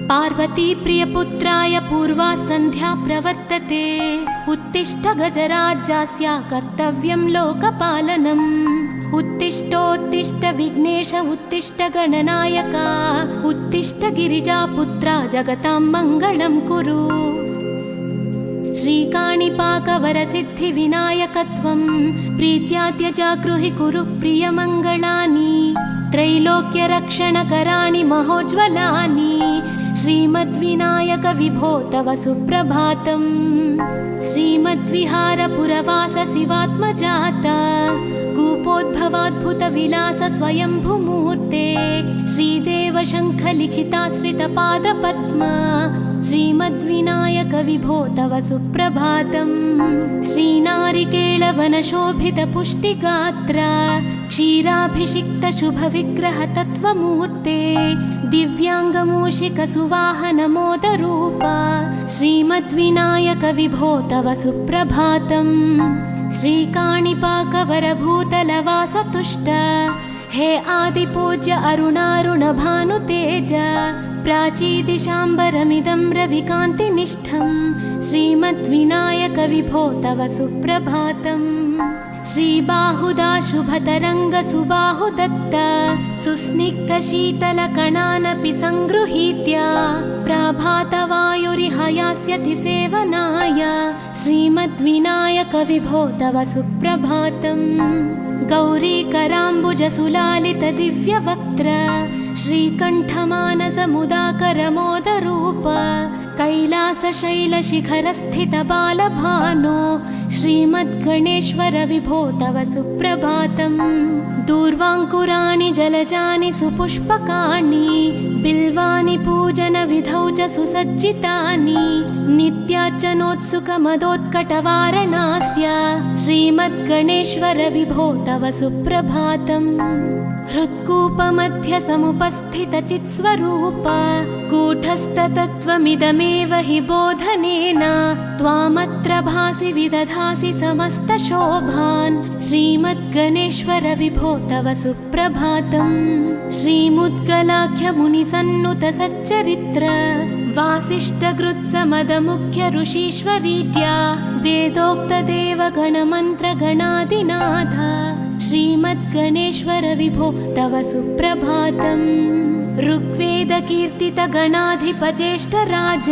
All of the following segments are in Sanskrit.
पार्वती प्रियपुत्राय पूर्वा सन्ध्या प्रवर्तते। उत्तिष्ठ गजराज्यास्य कर्तव्यं लोकपालनम्। उत्तिष्ठोत्तिष्ठ विघ्नेश उत्तिष्ठ गणनायका। उत्तिष्ठ गिरिजापुत्रा जगतां मङ्गलं कुरु। श्रीकाणिपाकवरसिद्धिविनायकत्वं प्रीत्याद्य जागृहि कुरु प्रियमङ्गलानि। त्रैलोक्यरक्षणकराणि महोज्ज्वलानि। श्रीमद्विनायक विभो तव सुप्रभातम्। श्रीमद्विहारपुरवास शिवात्मजाता। कूपोद्भवाद्भुतविलास स्वयंभुमूर्ते। श्रीदेव शङ्खलिखिताश्रितपादपद्मा। श्रीमद्विनायक विभो तव सुप्रभातम्। श्रीनारिकेळवनशोभितपुष्टिगात्रा। क्षीराभिषिक्तशुभविग्रहतत्त्वमूर्ते। दिव्याङ्गमूषिकसुवाहनमोदरूपा। श्रीमद्विनायक विभो तव सुप्रभातम्। श्रीकाणिपाकवरभूतलवासतुष्ट। हे आदिपूज्य अरुणारुणभानुतेज। प्राचीदिशाम्बरमिदं रविकान्तिनिष्ठं। श्रीमद्विनायक विभो तव सुप्रभातम्। श्रीबाहुदा शुभतरङ्गसुबाहुदत्त। सुस्निग्धशीतलकणानपि सङ्गृहीत्य। प्रभातवायुरिहयास्यति सेवनाय। श्रीमद्विनायक विभो तव सुप्रभातम्। गौरीकराम्बुजसुलालितदिव्यवक्त्र। श्रीकण्ठमानसमुदाकरमोदरूप। कैलासशैलशिखरस्थितबालभानो। श्रीमद्गणेश्वर विभो तव सुप्रभातम्। दूर्वाङ्कुराणि जलजानि सुपुष्पकाणि। बिल्वानि पूजनविधौ च सुसज्जितानि। नित्यार्चनोत्सुकमदोत्कटवारणास्य। श्रीमद्गणेश्वर विभो तव सुप्रभातम्। हृत्कूपमध्य समुपस्थितचित्स्वरूप। कूटस्थतत्त्वमिदमेव हि बोधनेन। त्वामत्र भासि विदधासि समस्तशोभान्। श्रीमद्गणेश्वर विभो तव सुप्रभातम्। श्रीमुद्गलाख्यमुनिसन्नुतसच्चरित्र। वासिष्ठगृत्समदमुख्य ऋषीश्वरीड्या। वेदोक्तदेवगणमन्त्रगणादिनाथ। श्रीमद्गणेश्वर विभो तव सुप्रभातम्। ऋग्वेदकीर्तितगणाधिपज्येष्ठराज।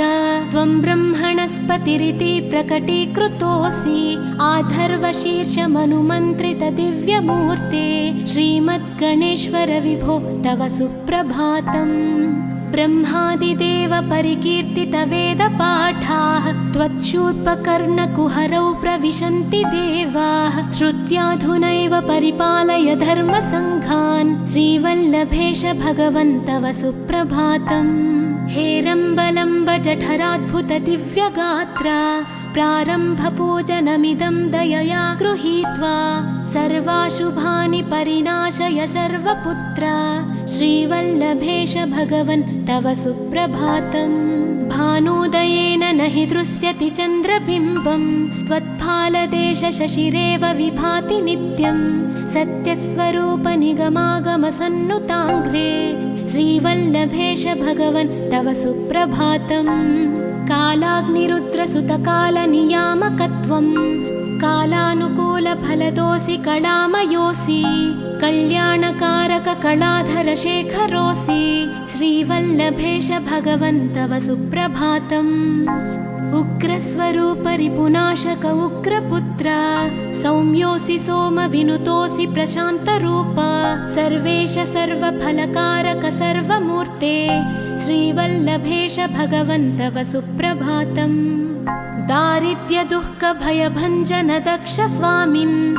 त्वं ब्रह्मणस्पतिरिति प्रकटीकृतोऽसि। आधर्वशीर्षमनुमन्त्रितदिव्यमूर्ते। श्रीमद्गणेश्वर विभो तव सुप्रभातम्। ब्रह्मादिदेव परिकीर्तितवेदपाठाः। त्वच्छूर्पकर्णकुहरौ प्रविशन्ति देवाः। श्रुत्याधुनैव परिपालय धर्मसङ्घान्। श्रीवल्लभेश भगवन् तव सुप्रभातम्। हेरम्बलम्ब जठराद्भुतदिव्यगात्रा। प्रारम्भपूजनमिदं दयया गृहीत्वा। सर्वाशुभानि परिनाशय सर्वपुत्रा। श्रीवल्लभेश भगवन् तव सुप्रभातम्। भानुदयेन न हि दृश्यति चन्द्रबिम्बं। त्वत्फालदेशशशिरेव विभाति नित्यं। सत्यस्वरूप निगमागमसन्नुताङ्घ्रे। श्रीवल्लभेश भगवन् तव सुप्रभातम्। कालाग्निरुद्रसुतकालनियामकत्वं। कालानुकूलफलदोऽसि कलामयोऽसि। कल्याणकारककलाधरशेखरोऽसि। श्रीवल्लभेश भगवन् तव सुप्रभातम्। उग्रस्वरूप रिपुनाशक उग्रपुत्र। सौम्योऽसि सोमविनुतोऽसि प्रशान्तरूप। सर्वेश सर्वफलकारक सर्वमूर्ते। श्रीवल्लभेश भगवन् तव सुप्रभातम्। दारिद्र्यदुःखभयभञ्जन दक्ष स्वामिन्।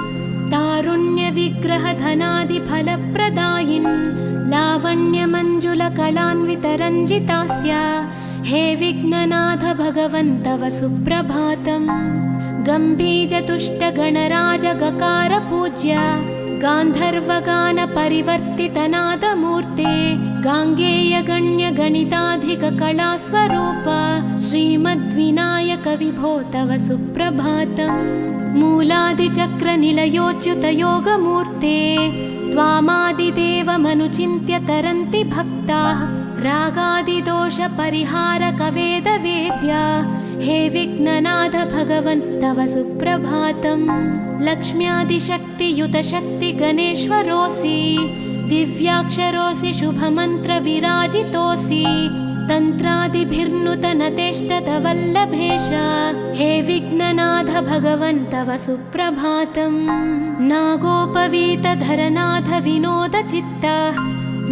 तारुण्यविग्रहधनादिफलप्रदायिन्। लावण्यमञ्जुलकलान्वितरञ्जितास्य। हे विघ्ननाथ भगवन् तव सुप्रभातम्। गम्भीजतुष्टगणराजगकार पूज्य। गान्धर्वगानपरिवर्तितनादमूर्ते। गाङ्गेयगण्यगणिताधिककलास्वरूप। श्रीमद्विनायक विभो तव सुप्रभातम्। मूलादिचक्रनिलयोच्युतयोगमूर्ते। त्वामादिदेवमनुचिन्त्य तरन्ति भक्ताः। रागादिदोषपरिहारकवेदवेद्या हे विघ्ननाथ भगवन् तव सुप्रभातम्। लक्ष्म्यादिशक्तियुतशक्तिगणेश्वरोऽसि दिव्याक्षरोऽसि शुभमन्त्रविराजितोऽसि तन्त्रादिभिर्नुतनतेष्टतवल्लभेश हे विघ्ननाथ भगवन् तव सुप्रभातम्। नागोपवीतधरनाथ विनोदचित्त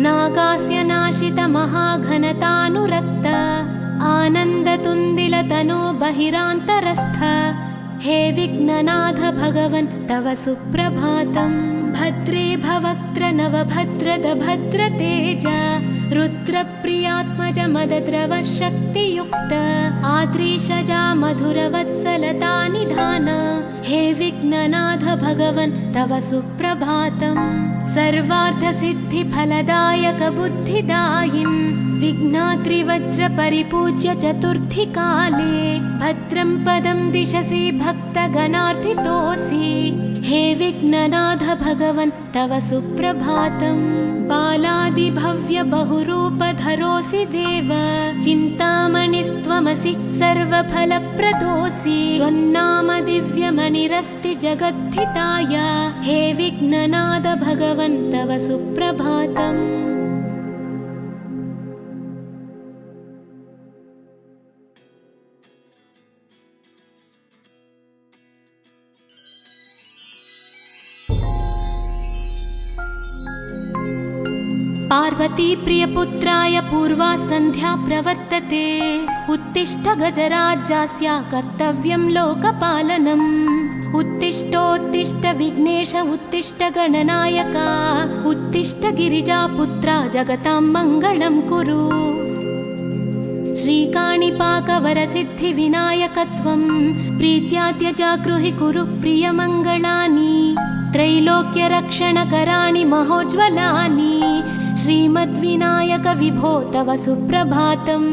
नागास्य नाशित महाघनतानुरक्त आनन्दतुन्दिलतनो बहिरान्तरस्थ हे विघ्ननाथ भगवन् तव सुप्रभातम्। भद्रे भवक्त्र नवभद्रद भद्रतेज रुद्रप्रियात्मज मदद्रव शक्तियुक्त आद्रीशजा मधुरवत्सलता निधान हे विघ्ननाथ भगवन् तव सुप्रभातम्। सर्वार्थसिद्धिफलदायक बुद्धिदायिन् विघ्नाद्रिवज्रपरिपूज्य चतुर्थी काले भद्रं पदं दिशसि भक्तगणार्थितोऽसि हे विघ्ननाथ भगवन् तव सुप्रभातम्। बालादिभव्य बहुरूपधरोऽसि देव चिन्तामणिस्त्वमसि सर्वफलप्रदोऽसि त्वन्नाम दिव्यमणिरस्ति जगद्धिताय हे विघ्ननाथ भगवन् तव सुप्रभातम्। पार्वती प्रियपुत्राय पूर्वा सन्ध्या प्रवर्तते उत्तिष्ठ गजराज्यस्य कर्तव्यं लोकपालनम्। उत्तिष्ठोत्तिष्ठ विघ्नेश उत्तिष्ठ गणनायक उत्तिष्ठ गिरिजापुत्रा जगतां मङ्गलं कुरु। श्रीकाणिपाकवरसिद्धिविनायकत्वं प्रीत्याद्य जागृहि कुरु प्रियमङ्गलानि त्रैलोक्यरक्षणकराणि महोज्ज्वलानि श्रीमद्विनायक विभो तव सुप्रभातम्।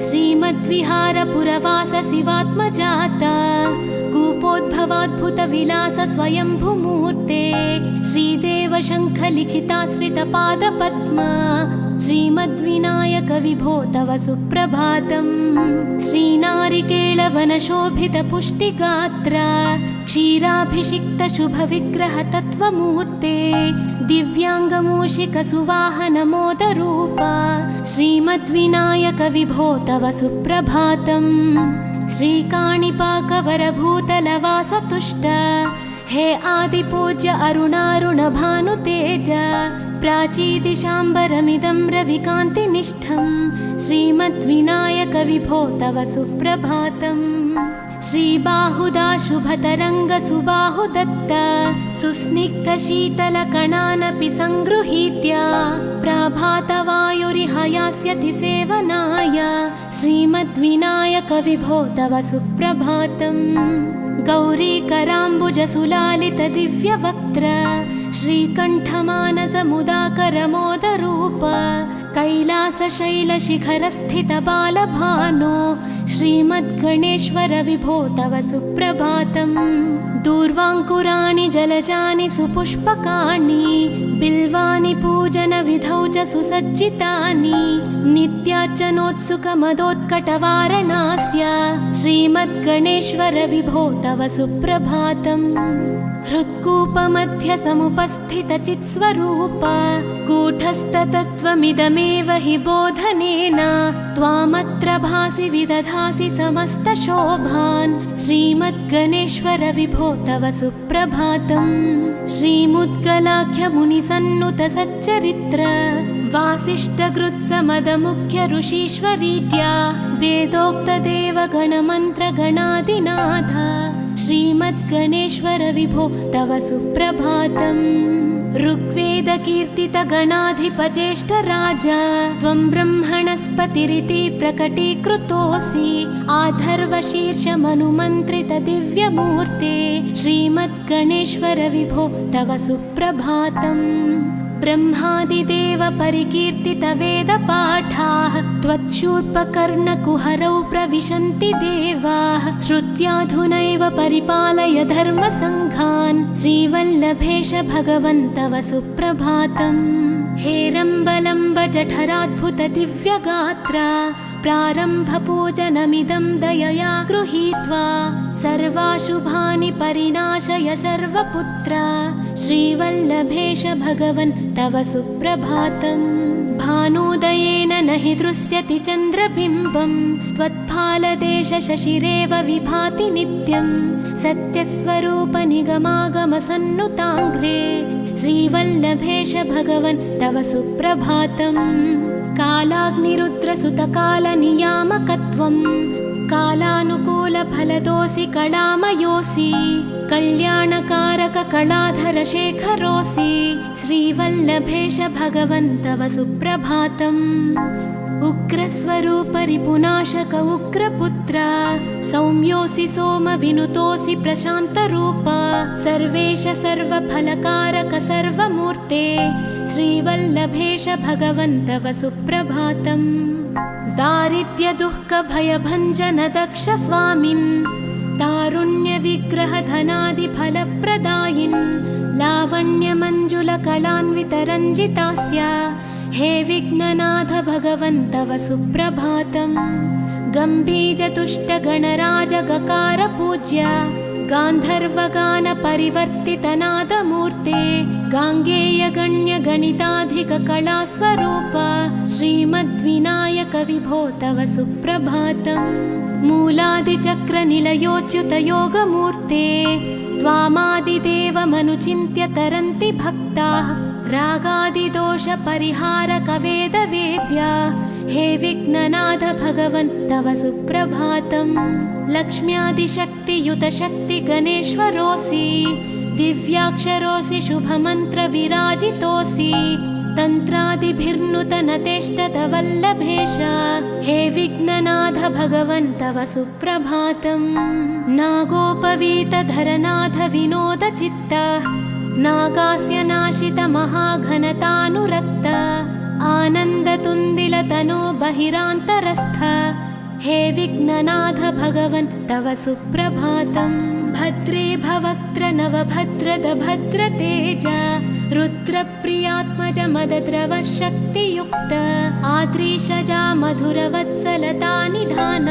श्रीमद्विहारपुरवास शिवात्मजात कूपोद्भवाद्भुतविलास स्वयंभुमूर्ते श्रीदेव शङ्खलिखिताश्रितपादपद्म श्रीमद्विनायक विभो तव सुप्रभातम्। श्रीनारिकेळवनशोभितपुष्टिगात्र क्षीराभिषिक्त शुभविग्रह तत्त्वमूर्ते दिव्याङ्गमूषिकसुवाहनमोदरूप श्रीमद्विनायक विभो तव सुप्रभातम्। श्रीकाणिपाकवरभूतलवासतुष्ट हे आदिपूज्य अरुणारुणभानुतेज प्राचीदिशाम्बरमिदं रविकान्तिनिष्ठं श्रीमद्विनायक विभो तव सुप्रभातम्। श्रीबाहुदा शुभतरङ्गसुबाहुदत्त सुस्निग्धशीतलकणानपि सङ्गृहीत्य प्रभातवायुरिहयास्यति सेवनाय श्रीमद्विनायक विभो तव सुप्रभातम्। गौरीकराम्बुजसुलालित दिव्यवक्त्र श्रीकण्ठमानसमुदाकरमोदरूप कैलासशैलशिखरस्थित बालभानो श्रीमद्गणेश्वर विभो तव सुप्रभातम्। दूर्वाङ्कुराणि जलजानि सुपुष्पकाणि बिल्वानि पूजनविधौ च सुसज्जितानि नित्यार्चनोत्सुकमदोत्कटवारणास्य श्रीमद्गणेश्वर विभो तव सुप्रभातम्। हृत्कूपमध्य समुपस्थितचित्स्वरूप कूटस्थतत्त्वमिदमेव हि बोधनेन त्वामत्र भासि विदधासि समस्तशोभान् श्रीमद्गणेश्वर विभो तव सुप्रभातम्। श्रीमुद्गलाख्यमुनिसन्नुत सच्चरित्र वासिष्ठगृत्समदमुख्य ऋषीश्वरीज्या वेदोक्तदेवगणमन्त्रगणादिनाथ श्रीमद्गणेश्वर विभो तव सुप्रभातम्। ऋग्वेदकीर्तितगणाधिपज्येष्ठराज त्वं ब्रह्मणस्पतिरिति प्रकटीकृतोऽसि आधर्वशीर्षमनुमन्त्रित दिव्यमूर्ते श्रीमद्गणेश्वर विभो तव सुप्रभातम्। ब्रह्मादिदेव परिकीर्तित वेदपाठाः त्वच्छूर्पकर्णकुहरौ प्रविशन्ति देवाः श्रुत्याधुनैव परिपालय धर्मसङ्घान् श्रीवल्लभेश भगवन् तव सुप्रभातम्। हेरम्बलम्ब जठराद्भुत दिव्यगात्र प्रारम्भपूजनमिदं दयया गृहीत्वा सर्वाशुभानि परिणाशय सर्वपुत्र श्रीवल्लभेश भगवन् तव सुप्रभातम्। भानुदयेन न हि दृश्यति चन्द्रबिम्बं त्वत्फालदेश शशिरेव विभाति नित्यं सत्यस्वरूप निगमागमसन्नुताङ्घ्रे श्रीवल्लभेश भगवन् तव सुप्रभातम्। कालाग्निरुद्रसुतकालनियामकत्वं कालानुकूलफलदोऽसि कलामयोऽसि कल्याणकारक कलाधरशेखरोऽसि श्रीवल्लभेश भगवन् तव सुप्रभातम्। उग्रस्वरूप रिपुनाशक उग्रपुत्र सौम्योऽसि सोमविनुतोऽसि प्रशान्तरूप सर्वेश सर्वफलकारक सर्वमूर्ते श्रीवल्लभेश भगवन् तव सुप्रभातम्। दारिद्र्यदुःखभयभञ्जन दक्ष स्वामिन् तारुण्यविग्रहधनादिफलप्रदायिन् लावण्यमञ्जुलकलान्वितरञ्जितास्य हे विघ्ननाथ भगवन् तव सुप्रभातम्। गम्भीजतुष्टगणराजगकार पूज्य गान्धर्वगानपरिवर्तितनादमूर्ते गाङ्गेयगण्यगणिताधिककलास्वरूप श्रीमद्विनायक विभो तव सुप्रभातम्। मूलादिचक्रनिलयोच्युतयोगमूर्ते त्वामादिदेवमनुचिन्त्य तरन्ति भक्ताः रागादिदोषपरिहारकवेदवेद्य हे विघ्ननाथ भगवन् तव सुप्रभातम्। लक्ष्म्यादिशक्तियुतशक्तिगणेश्वरोऽसि दिव्याक्षरोऽसि शुभमन्त्रविराजितोऽसि तन्त्रादिभिर्नुतनतेष्टतवल्लभेश हे विघ्ननाथ भगवन् तव सुप्रभातम्। नागोपवीतधरनाथ विनोदचित्त नागास्य नाशित महाघनतानुरक्त आनन्दतुन्दिलतनो बहिरान्तरस्थ हे विघ्ननाथ भगवन् तव सुप्रभातम्। भद्रे भवक्त्र नवभद्रद भद्रतेज रुद्रप्रियात्मज मदद्रव शक्तियुक्त आद्रीशजा मधुरवत्सलता निधान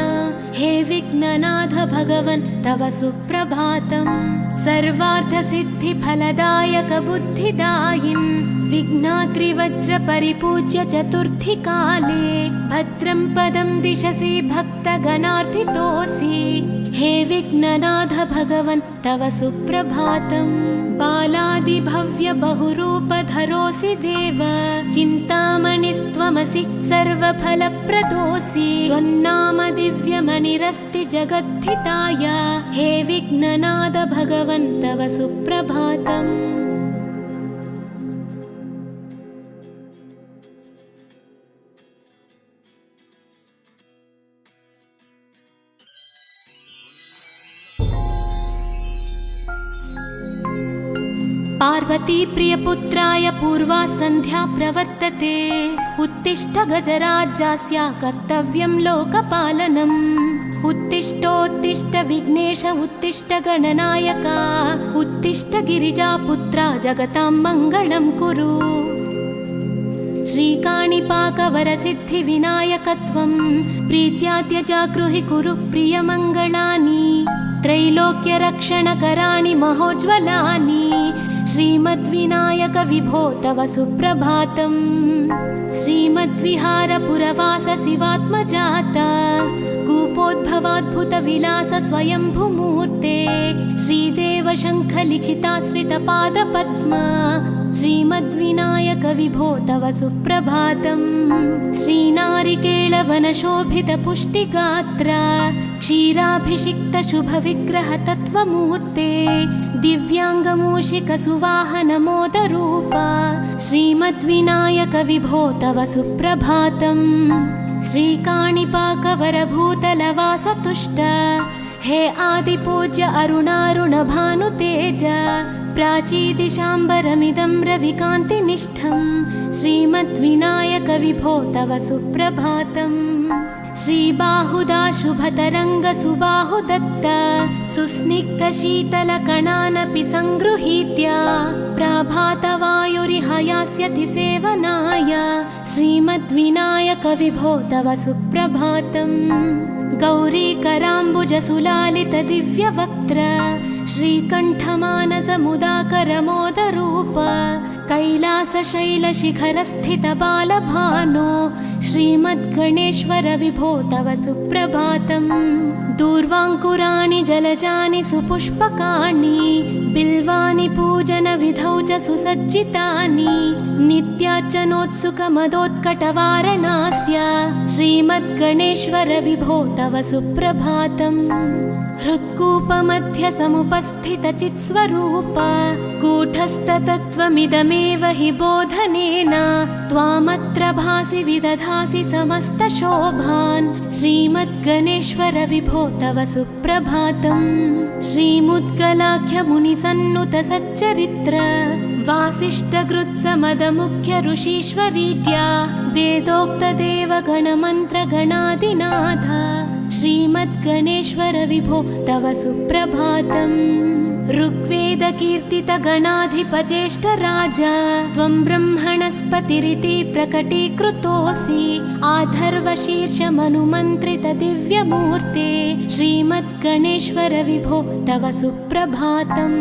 हे विघ्ननाथ भगवन् तव सुप्रभातम्। सर्वार्थसिद्धिफलदायक बुद्धिदायिन् विघ्नाद्रिवज्रपरिपूज्य चतुर्थी काले भद्रं पदं दिशसि भक्तगणार्थितोऽसि हे विघ्ननाथ भगवन् तव सुप्रभातम्। बालादिभव्य बहुरूपधरोऽसि देव चिन्तामणिस्त्वमसि सर्वफलप्रदोऽसि त्वन्नाम दिव्यमणिरस्ति जगद्धिताय हे विघ्ननाथ भगवन् तव सुप्रभातम्। पार्वती प्रियपुत्राय पूर्वा सन्ध्या प्रवर्तते उत्तिष्ठ गजराज्यस्य कर्तव्यं लोकपालनम्। उत्तिष्ठोत्तिष्ठ विघ्नेश उत्तिष्ठ गणनायक उत्तिष्ठ गिरिजापुत्रा जगतां मङ्गलं कुरु। श्रीकाणिपाकवरसिद्धिविनायकत्वं प्रीत्याद्य जागृहि कुरु प्रियमङ्गलानि त्रैलोक्यरक्षणकराणि महोज्ज्वलानि श्रीमद्विनायक विभो तव सुप्रभातम्। श्रीमद्विहारपुरवास शिवात्मजात कूपोद्भवाद्भुतविलास स्वयंभुमूर्ते श्रीदेव शङ्खलिखिताश्रितपादपद्म श्रीमद्विनायक विभो तव सुप्रभातम्। श्रीनारिकेळवनशोभितपुष्टिगात्र क्षीराभिषिक्तशुभविग्रहतत्त्वमूर्ते दिव्याङ्गमूषिकसुवाहनमोदरूप श्रीमद्विनायक विभो तव सुप्रभातम्। श्रीकाणिपाकवरभूतलवासतुष्ट हे आदिपूज्य अरुणारुणभानुतेज प्राचीदिशाम्बरमिदं रविकान्तिनिष्ठं श्रीमद्विनायक विभो तव सुप्रभातम्। श्रीबाहुदा शुभतरङ्गसुबाहुदत्त सुस्निग्धशीतलकणानपि सङ्गृहीत्य प्रभातवायुरिह यास्यति सेवनाय श्रीमद्विनायकविभो तव सुप्रभातम्। गौरीकराम्बुजसुलालितदिव्यवक्त्र श्रीकण्ठमानसमुदाकरमोदरूप कैलासशैलशिखरस्थितबालभानो श्रीमद्गणेश्वर विभो तव सुप्रभातम्। दूर्वाङ्कुराणि जलजानि सुपुष्पकाणि बिल्वानि पूजनविधौ च सुसज्जितानि नित्यार्चनोत्सुकमदोत्कटवारणास्य श्रीमद्गणेश्वर विभो तव सुप्रभातम्। हृत्कूपमध्यसमुपस्थितचित्स्वरूप कूटस्थतत्त्वमिदमेव हि बोधनेन त्वामत्र भासि विदधासि समस्तशोभान् श्रीमद्गणेश्वर विभो तव सुप्रभातम्। श्रीमुद्गलाख्यमुनिसन्नुतसच्चरित्र वासिष्ठकृत्समदमुख्य ऋषीश्वरीट्या वेदोक्तदेवगणमन्त्रगणादिनाथ श्रीमद्गणेश्वर विभो तव सुप्रभातम्। ऋग्वेदकीर्तितगणाधिपज्येष्ठराज त्वं ब्रह्मणस्पतिरिति प्रकटीकृतोऽसि आधर्वशीर्षमनुमन्त्रितदिव्यमूर्ते श्रीमद्गणेश्वर विभो तव सुप्रभातम्।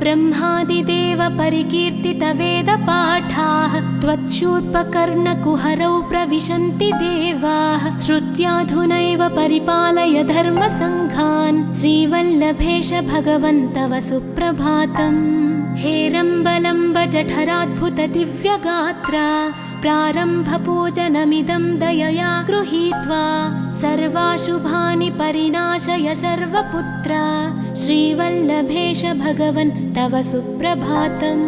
ब्रह्मादिदेव परिकीर्तितवेदपाठाः त्वच्छूर्पकर्णकुहरौ प्रविशन्ति देवाः श्रुत्याधुनैव परिपालय धर्मसङ्घान् श्रीवल्लभेश भगवन् तव सुप्रभातम्। हेरम्बलम्ब जठराद्भुतदिव्यगात्र प्रारम्भपूजनमिदं दयया गृहीत्वा सर्वाशुभानि परिनाशय सर्वपुत्र श्रीवल्लभेश भगवन् तव सुप्रभातम्।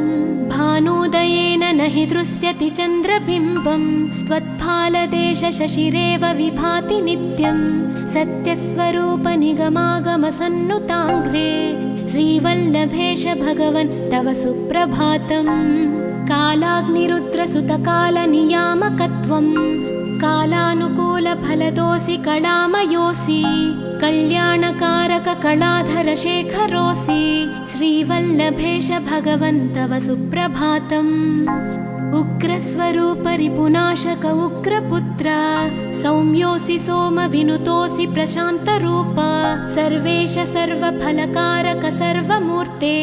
भानोदयेन न हि दृश्यति चन्द्रबिम्बं त्वत्फालदेशशशिरेव विभाति नित्यं सत्यस्वरूप निगमागमसन्नुताङ्घ्रे श्रीवल्लभेश भगवन् तव सुप्रभातम्। कालाग्निरुद्रसुतकालनियामकत्वं कालानुकूलफलदोऽसि कलामयोऽसि कल्याणकारककलाधरशेखरोऽसि श्रीवल्लभेश भगवन् तव सुप्रभातम्। उग्रस्वरूपरिपुनाशक उग्रपुत्र सौम्योऽसि सोमविनुतोऽसि प्रशान्तरूप सर्वेश सर्वफलकारक सर्वमूर्ते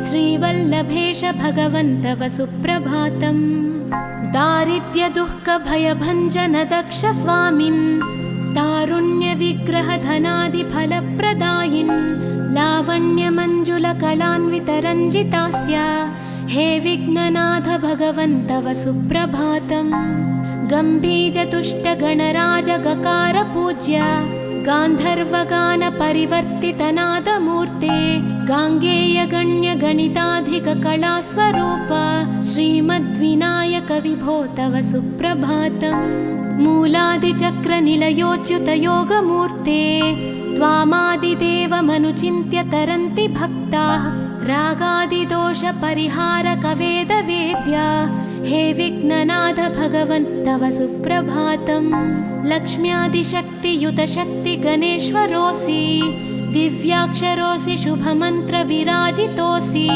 श्रीवल्लभेश भगवन् तव सुप्रभातम्। दारिद्र्यदुःखभयभञ्जन दक्ष स्वामिन् तारुण्यविग्रहधनादिफलप्रदायिन् लावण्यमञ्जुलकलान्वितरञ्जितास्य हे विघ्ननाथ भगवन् तव सुप्रभातम्। गम्भीजतुष्टगणराजगकार गान्धर्वगानपरिवर्तितनादमूर्ते गाङ्गेयगण्यगणिताधिककलास्वरूप श्रीमद्विनायक विभो तव सुप्रभातम्। मूलादिचक्रनिलयोच्युतयोगमूर्ते त्वामादिदेवमनुचिन्त्य तरन्ति भक्ताः रागादिदोषपरिहारकवेदवेद्या हे विघ्ननाथ भगवन् तव सुप्रभातम्। लक्ष्म्यादिशक्तियुतशक्तिगणेश्वरोऽसि दिव्याक्षरोऽसि शुभमन्त्रविराजितोऽसि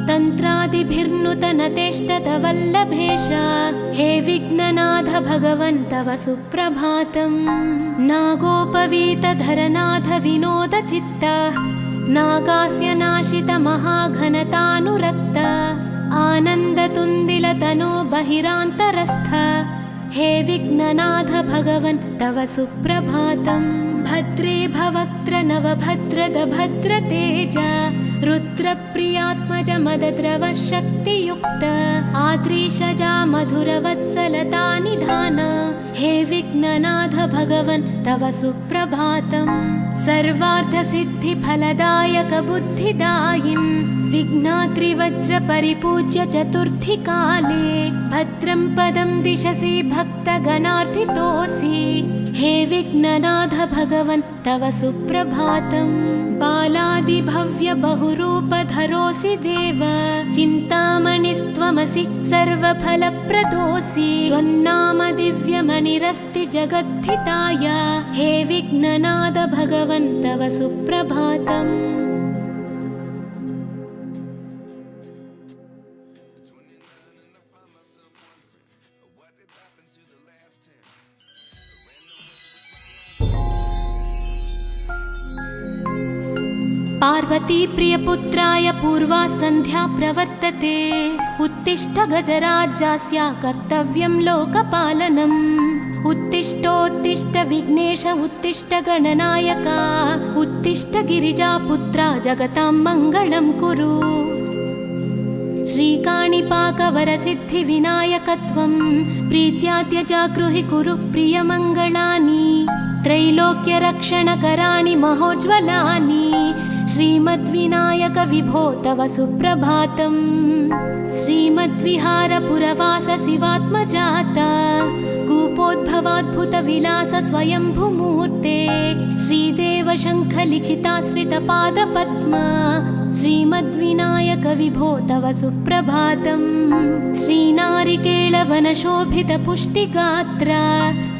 तन्त्रादिभिर्नुतनतेष्टतवल्लभेश हे विघ्ननाथ भगवन् तव सुप्रभातम्। नागोपवीतधरनाथ विनोदचित्त नागास्य नाशित महाघनतानुरक्त आनन्दतुन्दिलतनो बहिरान्तरस्थ हे विघ्ननाथ भगवन् तव सुप्रभातम्। भद्रे भवक्त्र नवभद्रद भद्रतेज रुद्रप्रियात्मज मदद्रव शक्तियुक्त आद्रीशजा मधुरवत्सलता निधान हे विघ्ननाथ भगवन् तव सुप्रभातम्। सर्वार्थसिद्धिफलदायक बुद्धिदायिन् विघ्नात्रिवज्रपरिपूज्य चतुर्थीकाले भद्रं पदं दिशसि भक्तगणार्थितोऽसि हे विघ्ननाथ भगवन् तव सुप्रभातम्। बालादिभव्य बहुरूपधरोऽसि देव चिन्तामणिस्त्वमसि सर्वफलप्रदोऽसि त्वन्नाम दिव्यमणिरस्ति जगद्धिताय हे विघ्ननाद भगवन् तव सुप्रभातम्। पार्वती प्रियपुत्राय पूर्वा सन्ध्या प्रवर्तते उत्तिष्ठ गजराज्यस्य कर्तव्यं लोकपालनम्। उत्तिष्ठोत्तिष्ठ विघ्नेश उत्तिष्ठ गणनायक उत्तिष्ठ गिरिजापुत्रा जगतां मङ्गलं कुरु। श्रीकाणिपाकवरसिद्धिविनायकत्वं प्रीत्याद्य जागृहि कुरु प्रियमङ्गलानि। त्रैलोक्यरक्षणकराणि महोज्ज्वलानि श्रीमद्विनायक विभो तव सुप्रभातम्। श्रीमद्विहारपुरवास शिवात्मजात कूपोद्भवाद्भुतविलास स्वयंभूमूर्ते श्रीदेव शङ्खलिखिताश्रितपादपद्म श्रीमद्विनायक विभो तव सुप्रभातम्। श्रीनारिकेळवनशोभितपुष्टिगात्र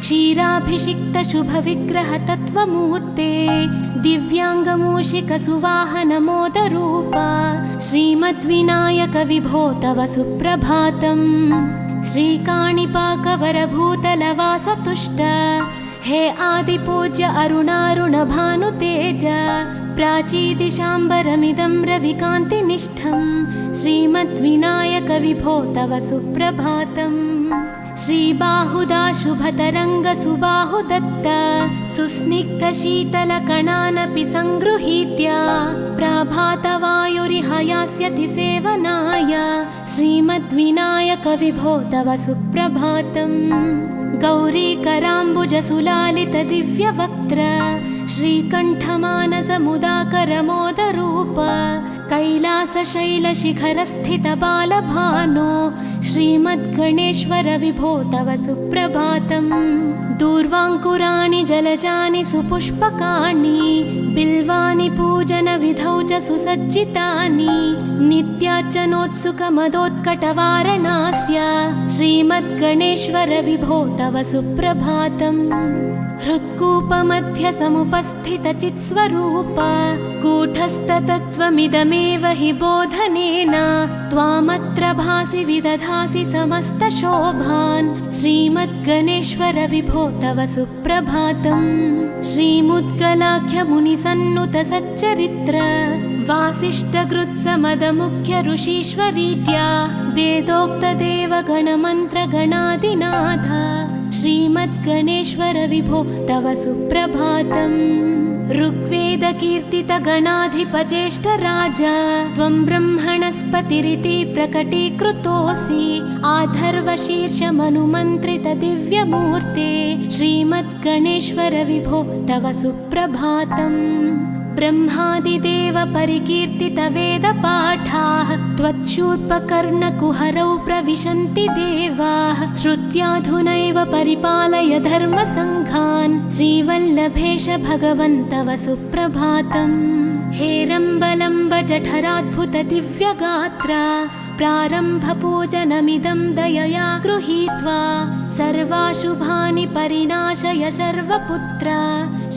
क्षीराभिषिक्त शुभविग्रह तत्त्वमूर्ते दिव्याङ्गमूषिकसुवाहनमोदरूप श्रीमद्विनायक विभो तव सुप्रभातम्। श्रीकाणिपाकवरभूतलवासतुष्ट हे आदिपूज्य अरुणारुणभानुतेज प्राचीदिशाम्बरमिदं रविकान्तिनिष्ठं श्रीमद्विनायक विभो तव सुप्रभातम्। श्रीबाहुदा शुभतरङ्गसुबाहुदत्त सुस्निग्धशीतलकणानपि सङ्गृहीत्य प्रभातवायुरिहयास्यति सेवनाय श्रीमद्विनायक विभो तव सुप्रभातम्। गौरीकराम्बुजसुलालित दिव्यवक्त्र श्रीकण्ठमानसमुदाकरमोदरूप कैलासशैलशिखरस्थित बालभानो श्रीमद्गणेश्वर विभो तव सुप्रभातम्। दूर्वाङ्कुराणि जलजानि सुपुष्पकाणि बिल्वानि पूजनविधौ च सुसज्जितानि नित्यार्चनोत्सुकमदोत्कटवारणास्य श्रीमद्गणेश्वर विभो तव सुप्रभातम्। हृत्कूपमध्य समुपस्थितचित्स्वरूप कूटस्थतत्त्वमिदमेव हि बोधनेन त्वामत्र भासि विदधासि समस्तशोभान् श्रीमद्गणेश्वर विभो तव सुप्रभातम्। श्रीमुद्गलाख्यमुनिसन्नुत सच्चरित्र वासिष्ठगृत्समदमुख्य ऋषीश्वरीत्या वेदोक्तदेवगणमन्त्रगणादिनाथ श्रीमद्गणेश्वर विभो तव सुप्रभातम्। ऋग्वेदकीर्तितगणाधिपज्येष्ठराज त्वं ब्रह्मणस्पतिरिति प्रकटीकृतोऽसि आधर्वशीर्षमनुमन्त्रित दिव्यमूर्ते श्रीमद्गणेश्वर विभो तव सुप्रभातम्। ब्रह्मादिदेव परिकीर्तित वेदपाठाः त्वच्छूर्पकर्णकुहरौ प्रविशन्ति देवाः श्रुत्याधुनैव परिपालय धर्मसङ्घान् श्रीवल्लभेश भगवन् तव सुप्रभातम्। हेरम्बलम्ब जठराद्भुत दिव्यगात्र प्रारम्भपूजनमिदं दयया गृहीत्वा सर्वाशुभानि परिनाशय सर्वपुत्र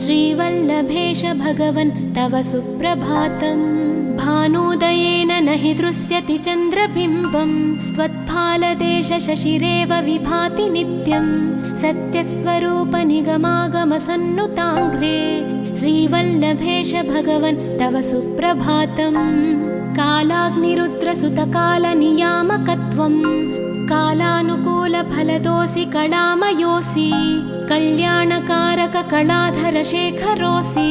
श्रीवल्लभेश भगवन् तव सुप्रभातम्। भानुदयेन न हि दृश्यति चन्द्रबिम्बं त्वत्फालदेश शशिरेव विभाति नित्यं सत्यस्वरूप निगमागमसन्नुताङ्घ्रे श्रीवल्लभेश भगवन् तव सुप्रभातम्। कालाग्निरुद्रसुतकालनियामकत्वं कालानुकूलफलदोऽसि कलामयोऽसि कल्याणकारक कलाधर शेखरोऽसि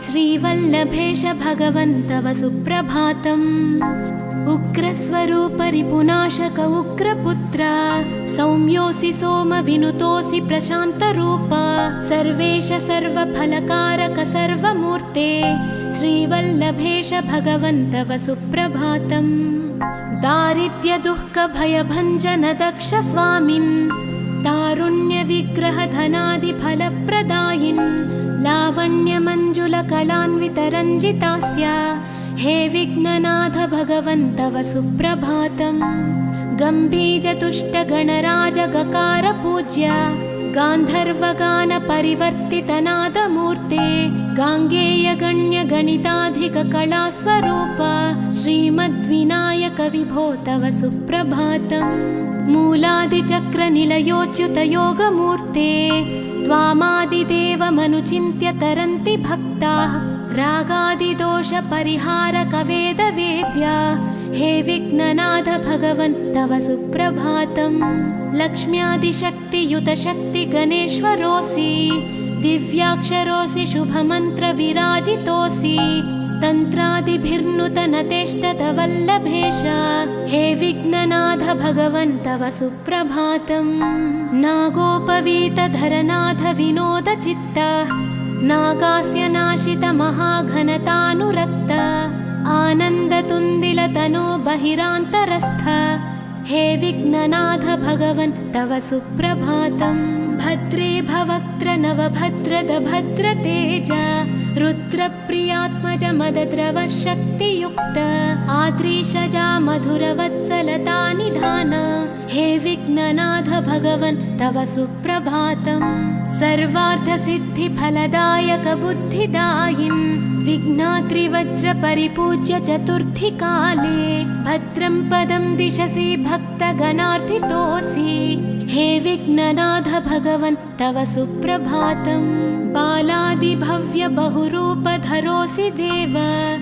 श्रीवल्लभेश भगवन् तव सुप्रभातम्। उग्रस्वरूप रिपुनाशक उग्रपुत्र सौम्योऽसि सोमविनुतोऽसि प्रशान्तरूप सर्वेश सर्वफलकारक सर्वमूर्ते श्रीवल्लभेश भगवन् तव सुप्रभातम्। दारिद्र्य दुःख भयभञ्जन दक्ष स्वामिन् तारुण्य विग्रह धनादि फलप्रदायिन् लावण्य मंजुल कलान्वित रञ्जितास्य हे विघ्ननाथ भगवन् तव सुप्रभातम्। गम्भीजतुष्टगणराजगकार पूज्य गान्धर्वगानपरिवर्तितनादमूर्ते गाङ्गेयगण्यगणिताधिककलास्वरूप श्रीमद्विनायक विभो तव सुप्रभातम्। मूलादिचक्रनिलयोच्युतयोगमूर्ते त्वामादिदेवमनुचिन्त्य तरन्ति भक्ताः रागादिदोषपरिहारकवेदवेद्या हे विघ्ननाथ भगवन् तव सुप्रभातम्। लक्ष्म्यादिशक्तियुतशक्तिगणेश्वरोऽसि दिव्याक्षरोऽसि शुभमन्त्रविराजितोऽसि तन्त्रादिभिर्नुतनतेष्टतवल्लभेश हे विघ्ननाथ भगवन् तव सुप्रभातम्। नागोपवीतधरनाथ विनोदचित्त नागास्य नाशितमहाघनतानुरक्त आनन्दतुन्दिलतनो बहिरान्तरस्थ हे विघ्ननाथ भगवन् तव सुप्रभातम्। भद्रे भवक्त्र नवभद्रद भद्रतेज रुद्रप्रियात्मज मदद्रव शक्तियुक्त आद्रीशजा मधुरवत्सलता निधान हे विघ्ननाथ भगवन् तव सुप्रभातम्। सर्वार्थसिद्धिफलदायक बुद्धिदायिन् विघ्नात्रिवज्रपरिपूज्य चतुर्थीकाले भद्रं पदं दिशसि भक्तगणार्थितोऽसि हे विघ्ननाथ भगवन् तव सुप्रभातम्। बालादिभव्य बहुरूपधरोऽसि देव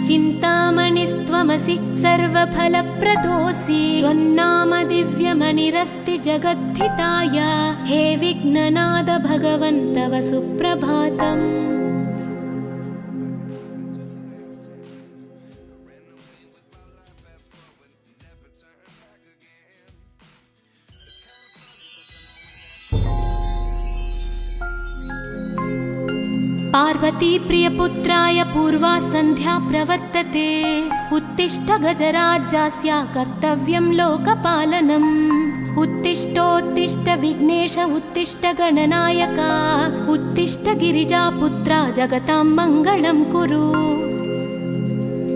चिन्तामणिस्त्वमसि सर्वफलप्रदोऽसि त्वन्नाम दिव्यमणिरस्ति जगद्धिताय हे विघ्ननाथ भगवन् तव सुप्रभातम्। पार्वती प्रियपुत्राय पूर्वा सन्ध्या प्रवर्तते उत्तिष्ठ गजराज्यस्य कर्तव्यं लोकपालनम्। उत्तिष्ठोत्तिष्ठ विघ्नेश उत्तिष्ठ गणनायक उत्तिष्ठ गिरिजापुत्रा जगतां मङ्गलं कुरु।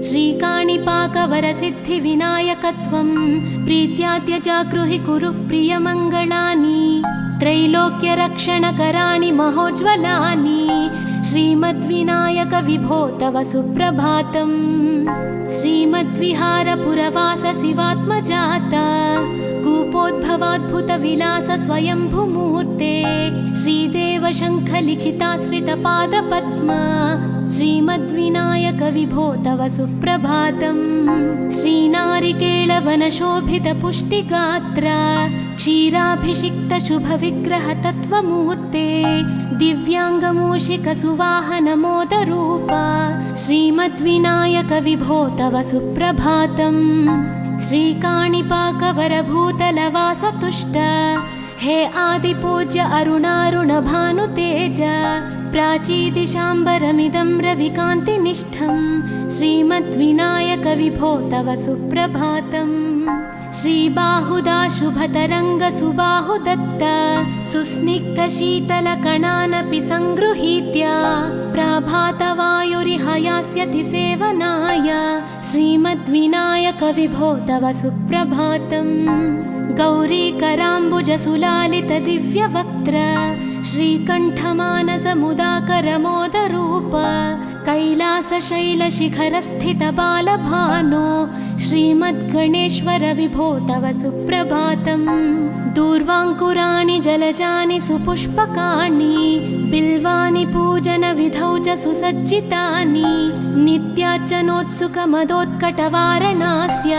श्रीकाणिपाकवरसिद्धिविनायकत्वं प्रीत्याद्य जागृहि कुरु प्रियमङ्गलानि त्रैलोक्यरक्षणकराणि महोज्ज्वलानि श्रीमद्विनायक विभो तव सुप्रभातम्। श्रीमद्विहारपुरवास शिवात्मजात कूपोद्भवाद्भुतविलास स्वयंभुमूर्ते श्रीदेव शङ्खलिखिताश्रितपादपद्म श्रीमद्विनायक विभो तव सुप्रभातम्। श्रीनारिकेळवनशोभितपुष्टिगात्र क्षीराभिषिक्तशुभविग्रहतत्त्वमूर्ते दिव्याङ्गमूषिकसुवाहनमोदरूप श्रीमद्विनायक विभो तव सुप्रभातम्। श्रीकाणिपाकवरभूतलवासतुष्ट हे आदिपूज्य अरुणारुणभानुतेज प्राचीदिशाम्बरमिदं रविकान्तिनिष्ठं श्रीमद्विनायक विभो तव सुप्रभातम्। श्रीबाहुदा शुभतरङ्गसुबाहुदत्त सुस्निग्धशीतलकणानपि सङ्गृहीत्य प्राभातवायुरिहयास्यति सेवनाय श्रीमद्विनायक विभो तव सुप्रभातम्। गौरीकराम्बुजसुलालितदिव्यवक्त्र श्रीकण्ठमानसमुदाकरमोदरूप कैलासशैलशिखरस्थितबालभानो श्रीमद्गणेश्वर विभो तव सुप्रभातम्। दूर्वाङ्कुराणि जलजानि सुपुष्पकाणि बिल्वानि पूजनविधौ च सुसज्जितानि नित्यार्चनोत्सुकमदोत्कटवारणास्य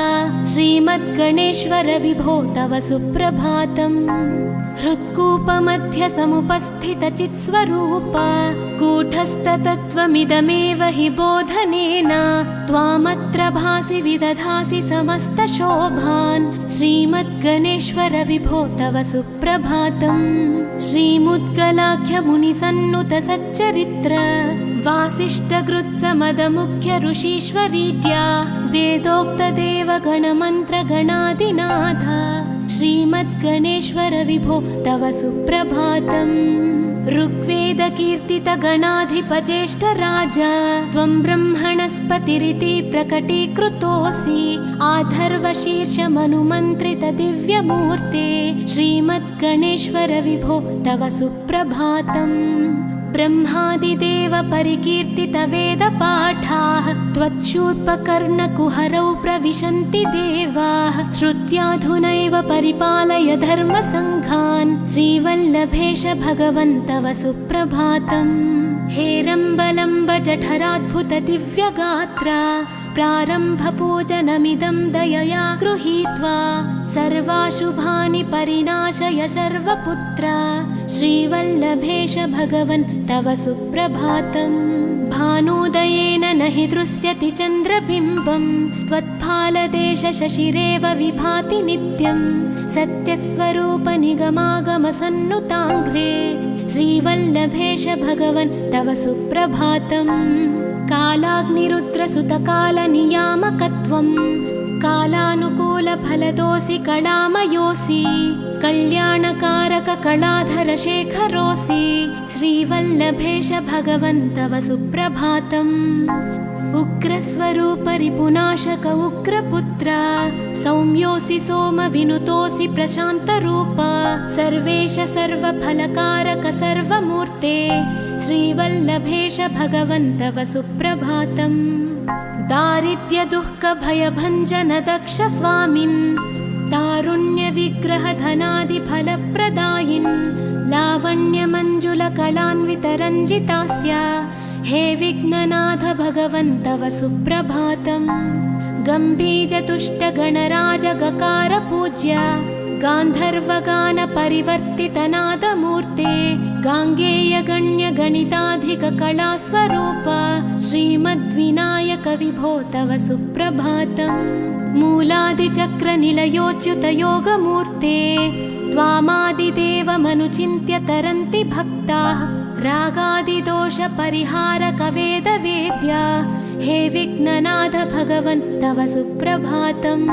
श्रीमद्गणेश्वर विभो तव सुप्रभातम्। हृत्कूपमध्यसमुपस्थितचित्स्वरूप कूटस्थतत्त्वमिदमेव हि बोधनेन त्वामत्र भासि विदधासि समस्तशोभान् श्रीमद्गणेश्वर विभो तव सुप्रभातम्। श्रीमुद्गलाख्यमुनिसन्नुतसच्चरित्र वासिष्ठकृत्समदमुख्य ऋषीश्वरीत्या वेदोक्तदेवगणमन्त्रगणादिनाथ श्रीमद्गणेश्वर विभो तव सुप्रभातम्। ऋग्वेदकीर्तितगणाधिपज्येष्ठराज त्वं ब्रह्मणस्पतिरिति प्रकटीकृतोऽसि आधर्वशीर्षमनुमन्त्रितदिव्यमूर्ते श्रीमद्गणेश्वर विभो तव सुप्रभातम् ब्रह्मादिदेव परिकीर्तितवेदपाठाः त्वच्छूर्पकर्णकुहरौ प्रविशन्ति देवाः श्रुत्याधुनैव परिपालय धर्मसङ्घान् श्रीवल्लभेश भगवन् तव सुप्रभातम् हेरम्बलम्ब जठराद्भुतदिव्यगात्रा प्रारम्भपूजनमिदं दयया गृहीत्वा सर्वाशुभानि परिनाशय सर्वपुत्रा श्रीवल्लभेश भगवन् तव सुप्रभातम् भानोदयेन न हि दृश्यति चन्द्रबिम्बं त्वत्फालदेशशशिरेव विभाति नित्यं सत्यस्वरूपनिगमागमसन्नुताङ्घ्रे श्रीवल्लभेश भगवन् तव सुप्रभातम् कालाग्निरुद्रसुतकालनियामकत्वं कालानुकूलफलदोऽसि कलामयोऽसि कल्याणकारककलाधरशेखरोऽसि श्रीवल्लभेश भगवन् तव सुप्रभातम् उग्रस्वरूपरिपुनाशक उग्रपुत्र सौम्योऽसि सोमविनुतोऽसि प्रशान्तरूप सर्वेश सर्वफलकारक सर्वमूर्ते श्रीवल्लभेश भगवन् तव सुप्रभातम् दारिद्र्यदुःखभयभञ्जन दक्ष स्वामिन् तारुण्यविग्रहधनादिफलप्रदायिन् लावण्यमञ्जुलकलान्वितरञ्जितास्य हे विघ्ननाथ भगवन् तव सुप्रभातम् गम्भीजतुष्टगणराजगकार पूज्य गान्धर्वगानपरिवर्तितनादमूर्ते गाङ्गेयगण्यगणिताधिककलास्वरूप श्रीमद्विनायक विभो तव सुप्रभातम् मूलादिचक्रनिलयोच्युतयोगमूर्ते त्वामादिदेवमनुचिन्त्य तरन्ति भक्ताः रागादिदोषपरिहारकवेदवेद्या हे विघ्ननाथ भगवन् तव सुप्रभातम्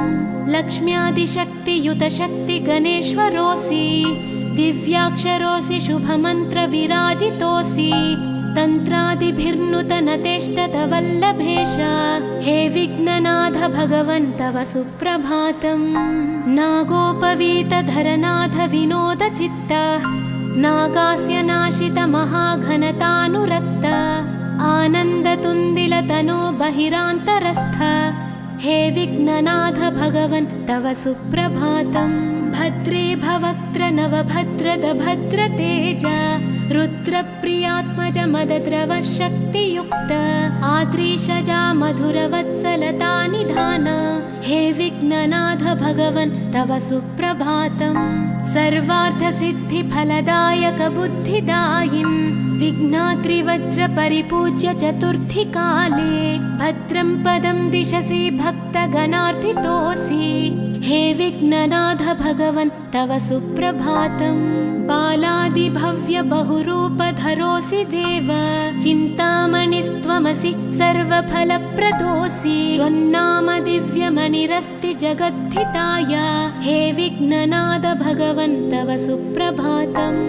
लक्ष्म्यादिशक्तियुतशक्तिगणेश्वरोऽसि दिव्याक्षरोऽसि शुभमन्त्रविराजितोऽसि तन्त्रादिभिर्नुतनतेष्टतवल्लभेश हे विघ्ननाथ भगवन् तव सुप्रभातम् नागोपवीतधरनाथ विनोदचित्त नागास्य नाशित महाघनतानुरक्त आनन्दतुन्दिलतनो बहिरान्तरस्थ हे विघ्ननाथ भगवन् तव सुप्रभातम् भद्रे भवक्त्र नवभद्रद भद्रतेज रुद्रप्रियात्मज मदद्रव शक्तियुक्त आद्रीशजा मधुरवत्सलता निधान हे विघ्ननाथ भगवन् तव सुप्रभातम् सर्वार्थसिद्धिफलदायक बुद्धिदायिन् विघ्नात्रिवज्रपरिपूज्य चतुर्थी काले भद्रं पदं दिशसि भक्तगणार्थितोऽसि हे विघ्ननाथ भगवन् तव सुप्रभातम् बालादिभव्य बहुरूपधरोऽसि देव चिन्तामणिस्त्वमसि सर्वफलप्रदोऽसि त्वन्नाम दिव्यमणिरस्ति जगद्धिताय हे विघ्ननाथ भगवन् तव सुप्रभातम्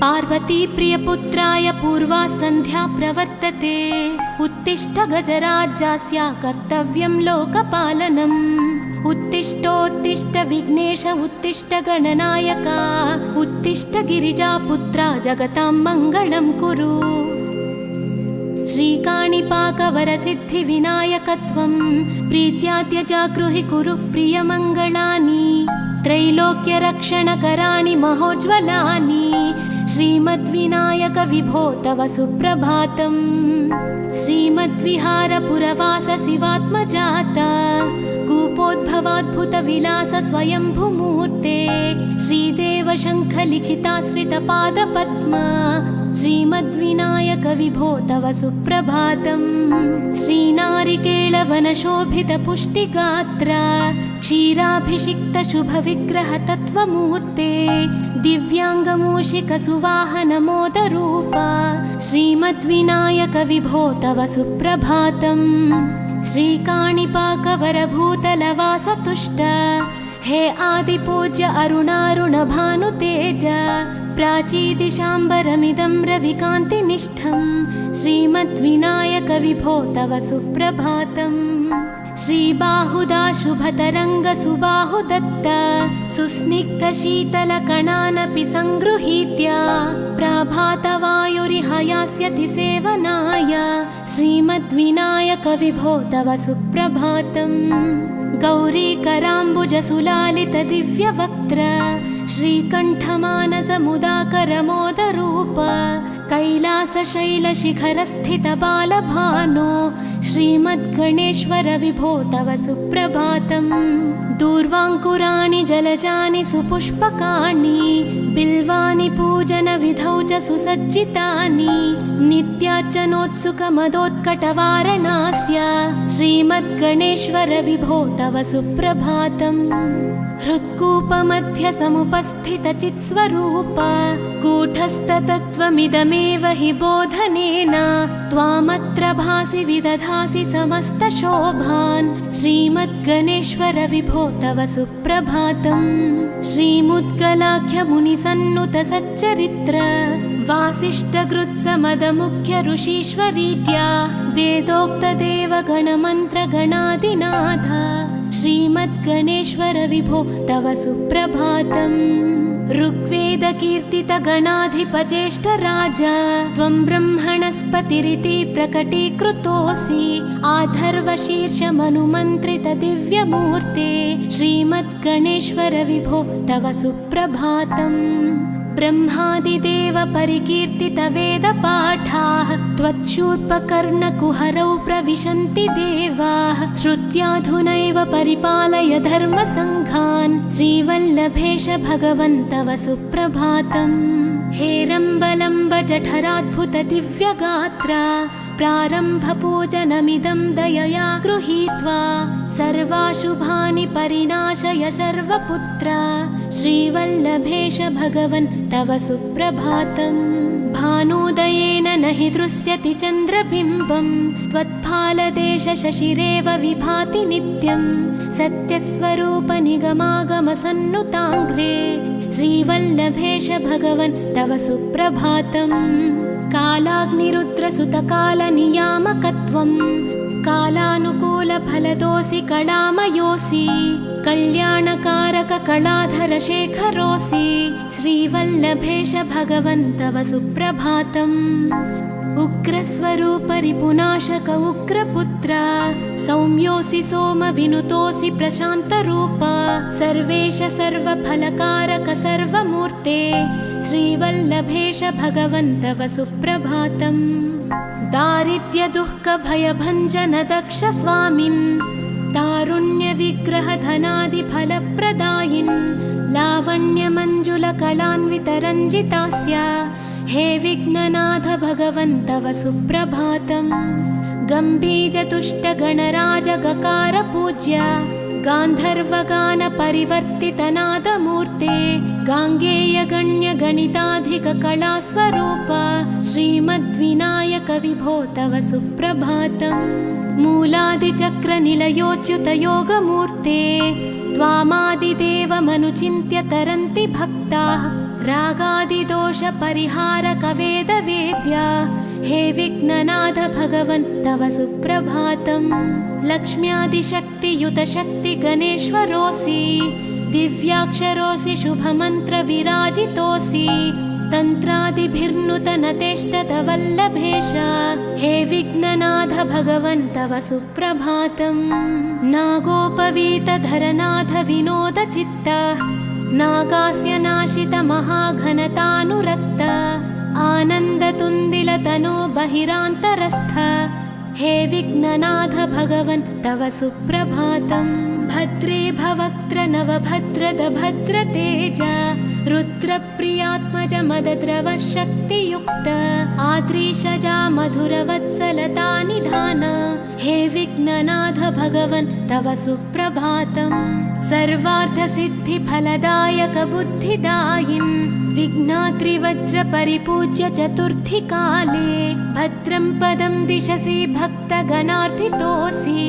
पार्वती प्रियपुत्राय पूर्वा सन्ध्या प्रवर्तते उत्तिष्ठ गजराज्यस्य कर्तव्यं लोकपालनम् उत्तिष्ठोत्तिष्ठ विघ्नेश उत्तिष्ठ गणनायक उत्तिष्ठ गिरिजापुत्रा जगतां मङ्गलं कुरु श्रीकाणिपाकवरसिद्धिविनायकत्वं प्रीत्याद्यजागृहि कुरु प्रियमङ्गलानि त्रैलोक्यरक्षणकराणि महोज्ज्वलानि श्रीमद्विनायक विभो तव सुप्रभातम् श्रीमद्विहारपुरवास शिवात्मजात कूपोद्भवाद्भुतविलास स्वयंभुमूर्ते श्रीदेव शङ्खलिखिताश्रितपादपद्म श्रीमद्विनायक विभो तव सुप्रभातम् श्रीनारिकेळवनशोभितपुष्टिगात्र क्षीराभिषिक्तशुभविग्रह तत्त्वमूर्ते दिव्याङ्गमूषिकसुवाहनमोदरूप श्रीमद्विनायक विभो तव सुप्रभातम्। श्रीकाणिपाकवरभूतलवासतुष्ट हे आदिपूज्य अरुणारुणभानुतेज प्राचीदिशाम्बरमिदं रविकान्तिनिष्ठम् श्रीमद्विनायक विभो तव सुप्रभातम्। श्रीबाहुदा शुभतरङ्गसुबाहुदत्त सुस्निग्धशीतलकणानपि सङ्गृहीत्य प्रभातवायुरिह यास्यति सेवनाय श्रीमद्विनायक विभो तव सुप्रभातम्। गौरीकराम्बुजसुलालितदिव्यवक्त्र श्रीकण्ठमानसमुदाकरमोदरूप कैलासशैलशिखरस्थितबालभानो श्रीमद्गणेश्वर विभो तव सुप्रभातम्। दूर्वाङ्कुराणि जलजानि सुपुष्पकाणि बिल्वानि पूजनविधौ च सुसज्जितानि नित्यार्चनोत्सुकमदोत्कटवारणास्य श्रीमद्गणेश्वर विभो तव सुप्रभातम्। हृत्कूपमध्यसमुपस्थितचित्स्वरूप कूटस्थतत्त्वमिदमेव हि बोधनेन त्वामत्र भासि विदधासि समस्तशोभान् श्रीमद्गणेश्वर विभो तव सुप्रभातम्। श्रीमुद्गलाख्यमुनिसन्नुतसच्चरित्र वासिष्ठगृत्समदमुख्य ऋषीश्वरीड्या वेदोक्तदेवगणमन्त्रगणादिनाथ श्रीमद्गणेश्वर विभो तव सुप्रभातम्। ऋग्वेदकीर्तितगणाधिपज्येष्ठराज त्वं ब्रह्मणस्पतिरिति प्रकटीकृतोऽसि आधर्वशीर्षमनुमन्त्रितदिव्यमूर्ते श्रीमद्गणेश्वर विभो तव सुप्रभातम्। ब्रह्मादिदेव परिकीर्तितवेदपाठाः त्वच्छूर्पकर्णकुहरौ प्रविशन्ति देवाः श्रुत्याधुनैव परिपालय धर्मसङ्घान् श्रीवल्लभेश भगवन् तव सुप्रभातम्। हेरम्बलम्ब जठराद्भुतदिव्यगात्र प्रारम्भपूजनमिदं दयया गृहीत्वा सर्वाशुभानि परिनाशय सर्वपुत्र श्रीवल्लभेश भगवन् तव सुप्रभातम्। भानोदयेन न हि दृश्यति चन्द्रबिम्बं त्वत्फालदेशशशिरेव विभाति नित्यं सत्यस्वरूप निगमागमसन्नुताङ्घ्रे श्रीवल्लभेश भगवन् तव सुप्रभातम्। कालाग्निरुद्रसुतकालनियामकत्वं कालानुकूलफलदोऽसि कलामयोऽसि कल्याणकारककलाधरशेखरोऽसि श्रीवल्लभेश भगवन् तव सुप्रभातम्। उग्रस्वरूपरिपुनाशक उग्रपुत्र सौम्योऽसि सोमविनुतोऽसि प्रशान्तरूप सर्वेश सर्वफलकारक सर्वमूर्ते श्रीवल्लभेश भगवन् तव सुप्रभातम्। दारिद्र्यदुःखभयभञ्जन दक्ष स्वामिन् तारुण्यविग्रहधनादिफलप्रदायिन् लावण्यमञ्जुलकलान्वितरञ्जितास्य हे विघ्ननाथ भगवन् तव सुप्रभातम्। गम्भीजतुष्टगणराजगकार पूज्य गान्धर्वगानपरिवर्तितनादमूर्ते गाङ्गेयगण्यगणिताधिककलास्वरूप श्रीमद्विनायक विभो तव सुप्रभातम्। मूलादिचक्रनिलयोच्युतयोगमूर्ते त्वामादिदेवमनुचिन्त्य तरन्ति भक्ताः रागादिदोषपरिहारकवेदवेद्या हे विघ्ननाथ भगवन् तव सुप्रभातम्। लक्ष्म्यादिशक्तियुतशक्तिगणेश्वरोऽसि दिव्याक्षरोऽसि शुभमन्त्रविराजितोऽसि तन्त्रादिभिर्नुतनतेष्टतवल्लभेश हे विघ्ननाथ भगवन् तव सुप्रभातम्। नागोपवीतधरनाथ विनोदचित्त नागास्य नाशित महाघनतानुरक्त आनन्दतुन्दिलतनो बहिरान्तरस्थ हे विघ्ननाथ भगवन् तव सुप्रभातम्। भद्रे भवक्त्र नवभद्रद भद्रतेज रुद्रप्रियात्मज मदद्रव शक्तियुक्त आद्रीशजा मधुरवत्सलता निधान हे विघ्ननाथ भगवन् तव सुप्रभातम्। सर्वार्थसिद्धिफलदायक बुद्धिदायिन् विघ्नात्रिवज्र परिपूज्य चतुर्थीकाले भद्रं पदं दिशसि भक्तगणार्थितोऽसि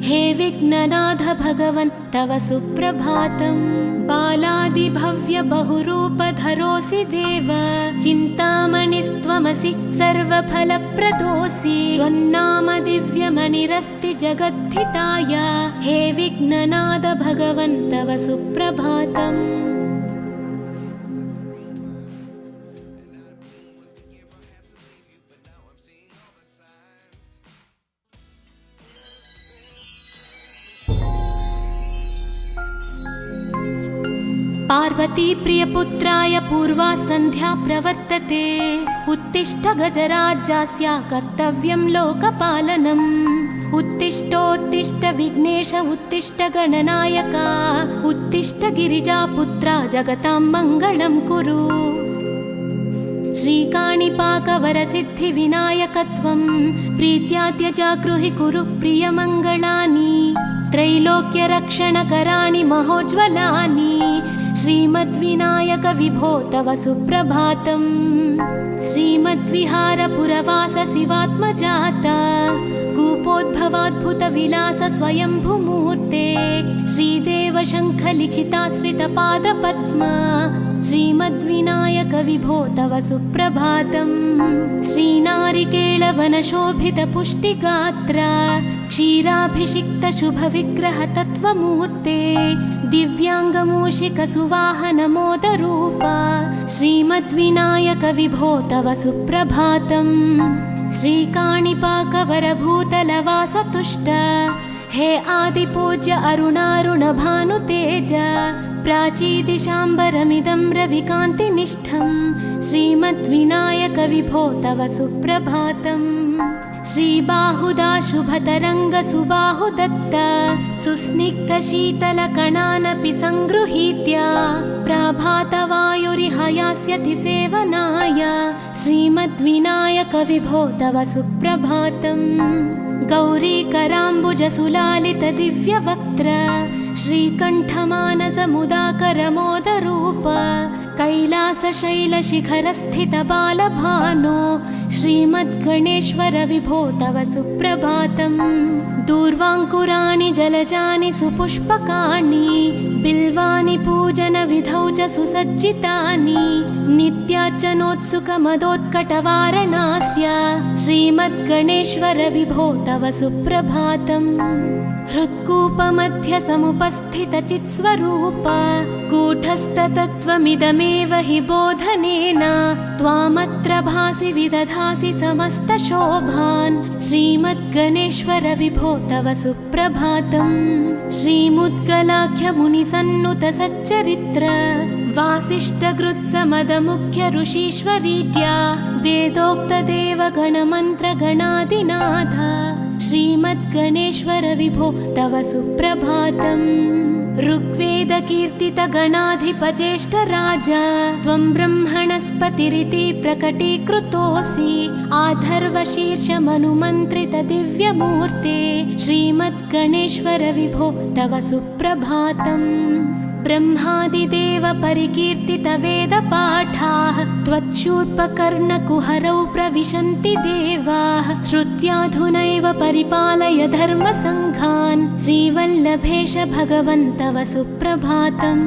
हे विघ्ननाथ भगवन् तव सुप्रभातम् बालादिभव्य बहुरूपधरोऽसि देव चिन्तामणिस्त्वमसि सर्वफलप्रदोऽसि त्वन्नाम दिव्यमणिरस्ति जगद्धिताय हे विघ्ननाथ भगवन् तव सुप्रभातम् पार्वती प्रियपुत्राय पूर्वा सन्ध्या प्रवर्तते उत्तिष्ठ गजराज्यस्य कर्तव्यं लोकपालनम् उत्तिष्ठोत्तिष्ठ विघ्नेश उत्तिष्ठ गणनायक उत्तिष्ठ गिरिजापुत्रा जगतां मङ्गलं कुरु श्रीकाणिपाकवरसिद्धिविनायकत्वं प्रीत्याद्य जागृहि कुरु प्रियमङ्गलानि त्रैलोक्यरक्षणकराणि महोज्ज्वलानि श्रीमद्विनायक विभो तव सुप्रभातम् श्रीमद्विहारपुरवास शिवात्मजात कूपोद्भवाद्भुतविलास स्वयंभुमूर्ते श्रीदेव शङ्खलिखिताश्रितपादपद्मा श्रीमद्विनायक विभो तव सुप्रभातम् श्रीनारिकेळवनशोभितपुष्टिगात्र क्षीराभिषिक्त शुभविग्रह तत्त्वमूर्ते दिव्याङ्गमूषिकसुवाहनमोदरूप श्रीमद्विनायक विभो तव सुप्रभातम् श्रीकाणिपाकवरभूतलवासतुष्ट हे आदिपूज्य अरुणारुणभानुतेज प्राचीदिशाम्बरमिदं रविकान्तिनिष्ठं श्रीमद्विनायक विभो तव सुप्रभातम् श्रीबाहुदा शुभतरङ्गसुबाहुदत्त सुस्निग्धशीतलकणानपि सङ्गृहीत्य प्रभातवायुरिहयास्यति सेवनाय श्रीमद्विनायक विभो तव सुप्रभातम् गौरीकराम्बुजसुलालितदिव्यवक्त्र श्रीकण्ठमानसमुदाकरमोदरूप कैलासशैलशिखरस्थितबालभानो श्रीमद्गणेश्वर विभो तव सुप्रभातम् दूर्वाङ्कुराणि जलजानि सुपुष्पकाणि बिल्वानि पूजनविधौ च सुसज्जितानि नित्यार्चनोत्सुकमदोत्कटवारणास्य श्रीमद्गणेश्वर विभो तव सुप्रभातम् हृत्कूपमध्य समुपस्थितचित्स्वरूप कूटस्थतत्त्वमिदमेव हि बोधनेन त्वामत्र भासि विदधासि समस्तशोभान् श्रीमद्गणेश्वर विभो तव सुप्रभातम् श्रीमुद्गलाख्यमुनिसन्नुत सच्चरित्र वासिष्ठगृत्समदमुख्य ऋषीश्वरीज्या वेदोक्तदेवगणमन्त्रगणादिनाथ श्रीमद्गणेश्वर विभो तव सुप्रभातम् ऋग्वेदकीर्तितगणाधिपज्येष्ठराज त्वं ब्रह्मणस्पतिरिति प्रकटीकृतोऽसि आधर्वशीर्षमनुमन्त्रितदिव्यमूर्ते श्रीमद्गणेश्वर विभो तव सुप्रभातम् ब्रह्मादिदेव परिकीर्तितवेदपाठाः त्वच्छूर्पकर्णकुहरौ प्रविशन्ति देवाः श्रुत्याधुनैव परिपालय धर्मसङ्घान् श्रीवल्लभेश भगवन् तव सुप्रभातम्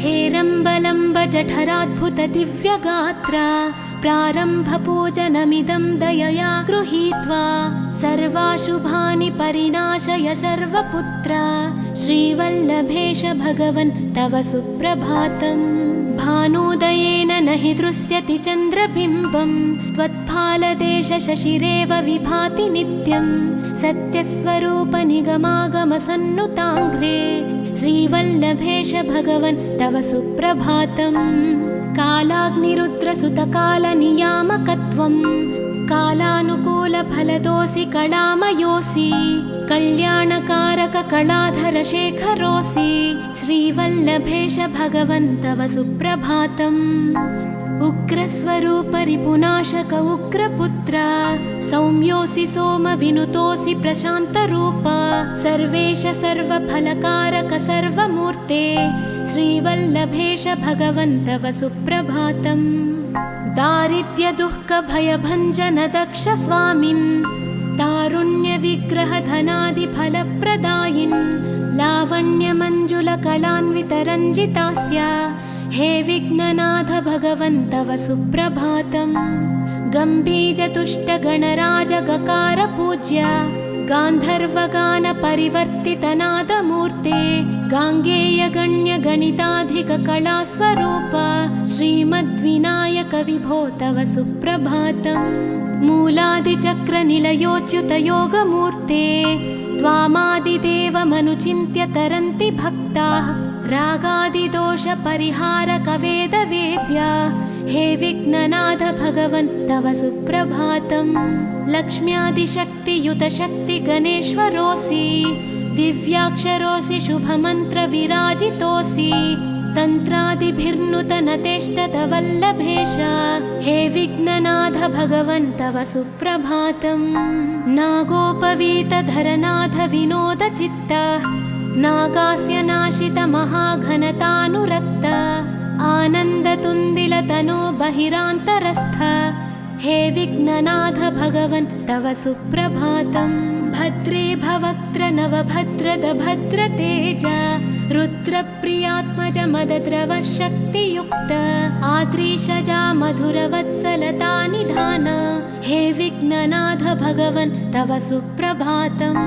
हेरम्बलम्ब जठराद्भुत दिव्यगात्र प्रारम्भपूजनमिदं दयया गृहीत्वा सर्वाशुभानि परिनाशय सर्वपुत्र श्रीवल्लभेश भगवन् तव सुप्रभातम् भानुदयेन न हि दृश्यति चन्द्रबिम्बं त्वत्फालदेश शशिरेव विभाति नित्यं सत्यस्वरूप निगमागमसन्नुताङ्घ्रे श्रीवल्लभेश भगवन् तव सुप्रभातम् कालाग्निरुद्रसुतकालनियामकत्वम् कालानुकूलफलदोऽसि कलामयोऽसि कल्याणकारककलाधरशेखरोऽसि श्रीवल्लभेश भगवन् तव सुप्रभातम् उग्रस्वरूप रिपुनाशक उग्रपुत्र सौम्योऽसि सोमविनुतोऽसि प्रशान्तरूप सर्वेश सर्वफलकारक सर्वमूर्ते श्रीवल्लभेश भगवन्तव सुप्रभातम् दारिद्र्यदुःखभयभञ्जन दक्ष स्वामिन् तारुण्यविग्रहधनादिफलप्रदायिन् लावण्यमञ्जुलकलान्वितरञ्जितास्य हे विघ्ननाथ भगवन्तव सुप्रभातम् गम्भीजतुष्टगणराजगकार पूज्य गान्धर्वगानपरिवर्तितनादमूर्ते गाङ्गेयगण्यगणिताधिककलास्वरूप श्रीमद्विनायक विभो तव सुप्रभातम् मूलादिचक्रनिलयोच्युतयोगमूर्ते त्वामादिदेवमनुचिन्त्य तरन्ति भक्ताः रागादिदोषपरिहारकवेदवेद्य हे विघ्ननाथ भगवन् तव सुप्रभातम् लक्ष्म्यादिशक्तियुतशक्तिगणेश्वरोऽसि दिव्याक्षरोऽसि शुभमन्त्रविराजितोऽसि तन्त्रादिभिर्नुतनतेष्टतवल्लभेश हे विघ्ननाथ भगवन् तव सुप्रभातम् नागोपवीतधरनाथ विनोदचित्त नागास्य नाशित महाघनतानुरक्त आनन्दतुन्दिलतनो बहिरान्तरस्थ हे विघ्ननाथ भगवन् तव सुप्रभातम् भद्रे भवक्त्र नवभद्रद भद्रतेज रुद्रप्रियात्मज मदद्रव शक्तियुक्त आद्रीशजा मधुरवत्सलता निधान हे विघ्ननाथ भगवन् तव सुप्रभातम्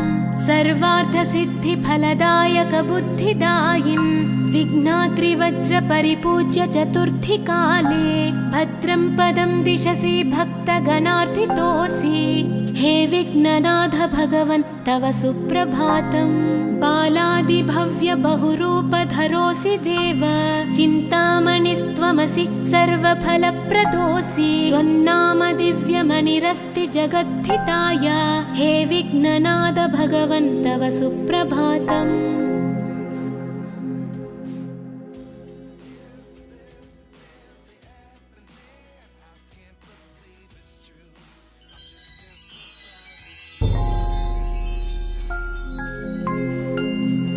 सर्वार्थसिद्धिफलदायक बुद्धिदायिन् विघ्नाद्रिवज्रपरिपूज्य चतुर्थीकाले भद्रं पदं दिशसि भक्तगणार्थितोऽसि हे विघ्ननाथ भगवन् तव सुप्रभातम् बालादिभव्य बहुरूपधरोऽसि देव चिन्तामणिस्त्वमसि सर्वफलप्रदोऽसि त्वन्नाम दिव्यमणिरस्ति जगद्धिताय हे विघ्ननाथ भगवन् तव सुप्रभातम्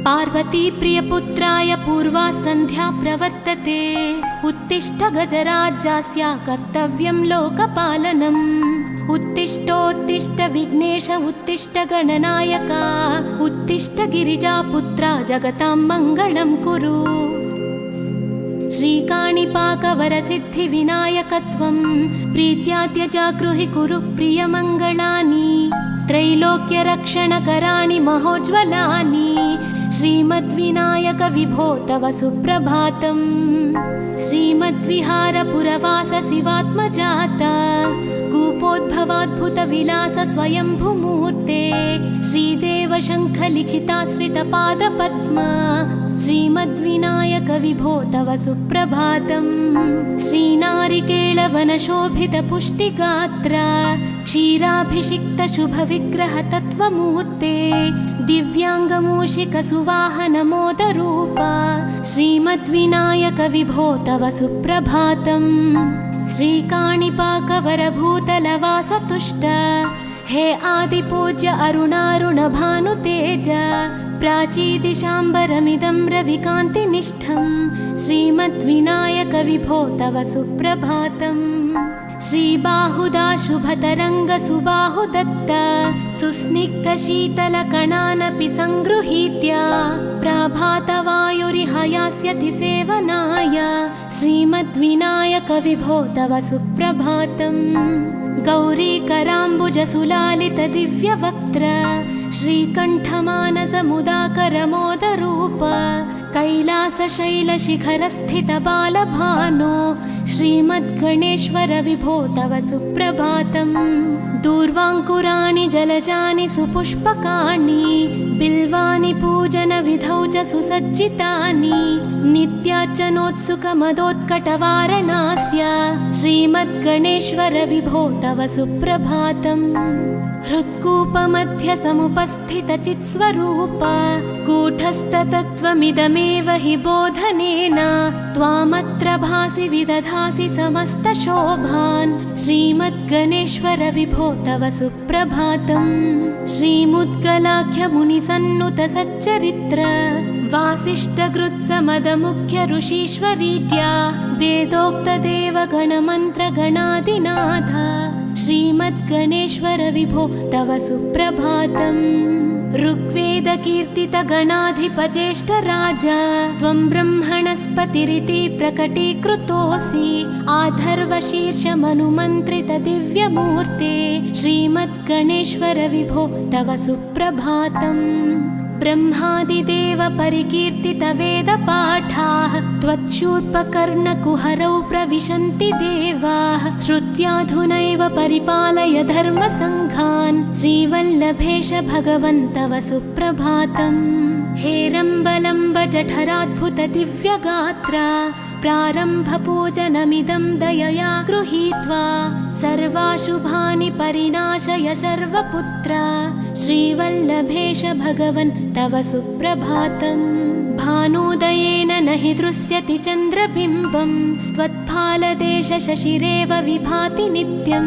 पार्वती प्रियपुत्राय पूर्वा सन्ध्या प्रवर्तते उत्तिष्ठ गजराज्यास्य कर्तव्यं लोकपालनम् उत्तिष्ठोत्तिष्ठ विघ्नेश उत्तिष्ठ गणनायक उत्तिष्ठ गिरिजापुत्रा जगतां मङ्गलं कुरु श्रीकाणिपाकवरसिद्धिविनायकत्वं प्रीत्याद्यजागृहि कुरु प्रियमङ्गलानि त्रैलोक्यरक्षणकराणि महोज्ज्वलानि श्रीमद्विनायक विभो तव सुप्रभातम् श्रीमद्विहारपुरवास शिवात्मजात कूपोद्भवाद्भुतविलास स्वयंभुमूर्ते श्रीदेव शङ्खलिखिताश्रितपादपद्मा श्रीमद्विनायक विभो तव सुप्रभातम् श्रीनारिकेळवनशोभितपुष्टिगात्र क्षीराभिषिक्तशुभविग्रहतत्त्वमूर्ते दिव्याङ्गमूषिकसुवाहनमोदरूप श्रीमद्विनायक विभो तव सुप्रभातम् श्रीकाणिपाकवरभूतलवासतुष्ट हे आदिपूज्य अरुणारुणभानुतेज प्राचीदिशाम्बरमिदं रविकान्तिनिष्ठं श्रीमद्विनायक विभो तव सुप्रभातम् श्रीबाहुदा शुभतरङ्गसुबाहुदत्त सुस्निग्धशीतलकणानपि सङ्गृहीत्य प्राभातवायुरिहयास्यति सेवनाय श्रीमद्विनायक विभो तव सुप्रभातम् गौरीकराम्बुजसुलालितदिव्यवक्त्र श्रीकण्ठमानसमुदाकरमोदरूप कैलासशैलशिखरस्थितबालभानो श्रीमद्गणेश्वर विभो तव सुप्रभातम् दूर्वाङ्कुराणि जलजानि सुपुष्पकाणि बिल्वानि पूजनविधौ च सुसज्जितानि नित्यार्चनोत्सुकमदोत्कटवारणास्य श्रीमद्गणेश्वर विभो तव सुप्रभातम् हृत्कूपमध्य समुपस्थितचित्स्वरूप कूटस्थतत्त्वमिदमे त्वमेव हि बोधनेन त्वामत्र भासि विदधासि समस्तशोभान् श्रीमद्गणेश्वर विभो तव सुप्रभातम् श्रीमुद्गलाख्यमुनिसन्नुत सच्चरित्र वासिष्ठगृत्समदमुख्य ऋषीश्वरीत्या वेदोक्तदेवगणमन्त्रगणादिनाथ श्रीमद्गणेश्वर विभो तव सुप्रभातम् ऋग्वेदकीर्तितगणाधिपज्येष्ठ राजा त्वं ब्रह्मणस्पतिरिति प्रकटीकृतोऽसि आधर्वशीर्षमनुमन्त्रित दिव्यमूर्ते श्रीमद्गणेश्वर विभो तव सुप्रभातम् ब्रह्मादिदेव परिकीर्तित वेदपाठाः त्वच्छूर्पकर्णकुहरौ प्रविशन्ति देवाः श्रुत्याधुनैव परिपालय धर्मसङ्घान् श्रीवल्लभेश भगवन् तव सुप्रभातम् हेरम्बलम्ब जठराद्भुत दिव्यगात्रा प्रारम्भपूजनमिदं दयया गृहीत्वा सर्वाशुभानि परिनाशय सर्वपुत्र श्रीवल्लभेश भगवन् तव सुप्रभातम् भानुदयेन न हि दृश्यति चन्द्रबिम्बं त्वत्फालदेश शशिरेव विभाति नित्यं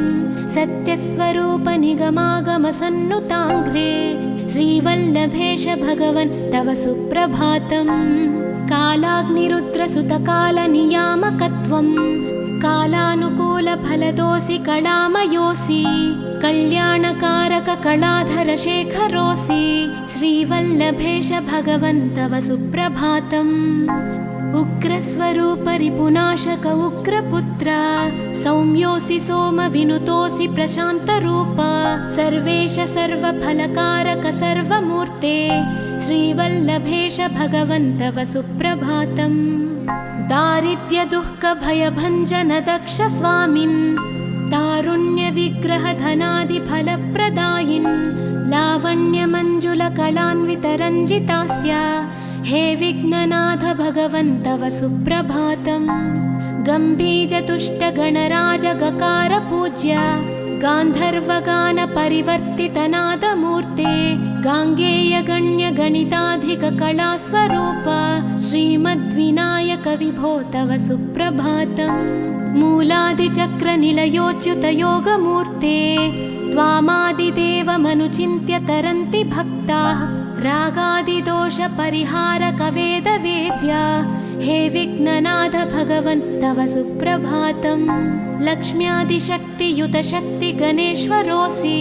सत्यस्वरूप निगमागमसन्नुताङ्घ्रे श्रीवल्लभेश भगवन् तव सुप्रभातम् कालाग्निरुद्रसुतकालनियामकत्वं कालानुकूलफलदोऽसि कलामयोऽसि कल्याणकारक कलाधर शेखरोऽसि श्रीवल्लभेश भगवन् तव सुप्रभातम् उग्रस्वरूप रिपुनाशक उग्रपुत्र सौम्योऽसि सोमविनुतोऽसि प्रशान्तरूप सर्वेश सर्वफलकारक सर्वमूर्ते श्रीवल्लभेश भगवन् तव सुप्रभातम् दारिद्र्यदुःखभयभञ्जन दक्ष स्वामिन् तारुण्यविग्रह धनादिफलप्रदायिन् लावण्यमञ्जुलकलान्वितरञ्जितास्य हे विघ्ननाथ भगवन् तव सुप्रभातम् गम्भीजतुष्टगणराज गकार पूज्य गान्धर्वगान परिवर्तितनादमूर्ते गाङ्गेय गणिताधिक कलास्वरूप श्रीमद्विनायक विभो तव सुप्रभातम् मूलादिचक्रनिलयोच्युत योगमूर्ते त्वामादिदेवमनुचिन्त्य तरन्ति भक्ताः रागादिदोष परिहारक वेदवेद्या हे विघ्ननाथ भगवन् तव सुप्रभातम् लक्ष्म्यादिशक्तियुत शक्ति गणेश्वरोऽसि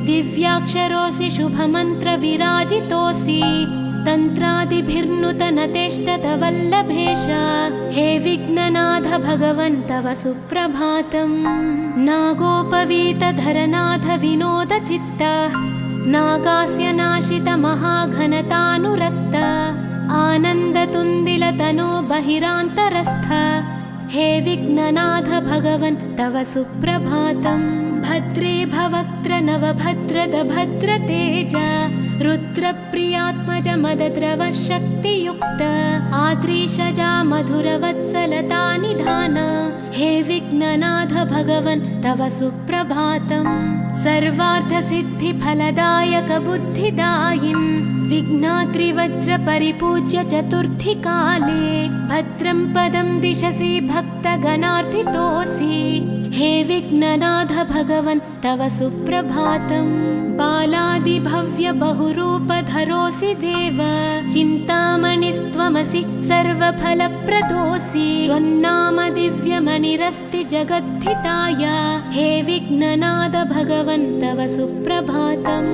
दिव्याक्षरोऽसि शुभमन्त्र विराजितोऽसि तन्त्रादिभिर्नुतनतेष्टत वल्लभेश हे विघ्ननाथ भगवन् तव सुप्रभातम् नागोपवीतधरनाथ विनोद चित्त नागास्य नाशित महाघनतानुरक्त आनन्दतुन्दिलतनो बहिरान्तरस्थ हे विघ्ननाथ भगवन् तव सुप्रभातम् भद्रे भवक्त्र नवभद्रद भद्रतेज रुद्रप्रियात्मज मदद्रव शक्तियुक्त आद्रीशजा मधुरवत्सलता निधान हे विघ्ननाथ भगवन् तव सुप्रभातम् सर्वार्थसिद्धिफलदायक बुद्धिदायिन् विघ्नात्रिवज्र परिपूज्य चतुर्थी काले भद्रं पदं दिशसि भक्तगणार्थितोऽसि हे विघ्ननाथ भगवन् तव सुप्रभातम् बालादिभव्य बहुरूपधरोऽसि देव चिन्तामणिस्त्वमसि सर्वफलप्रदोऽसि त्वन्नाम दिव्यमणिरस्ति जगद्धिताय हे विघ्ननाथ भगवन् तव सुप्रभातम्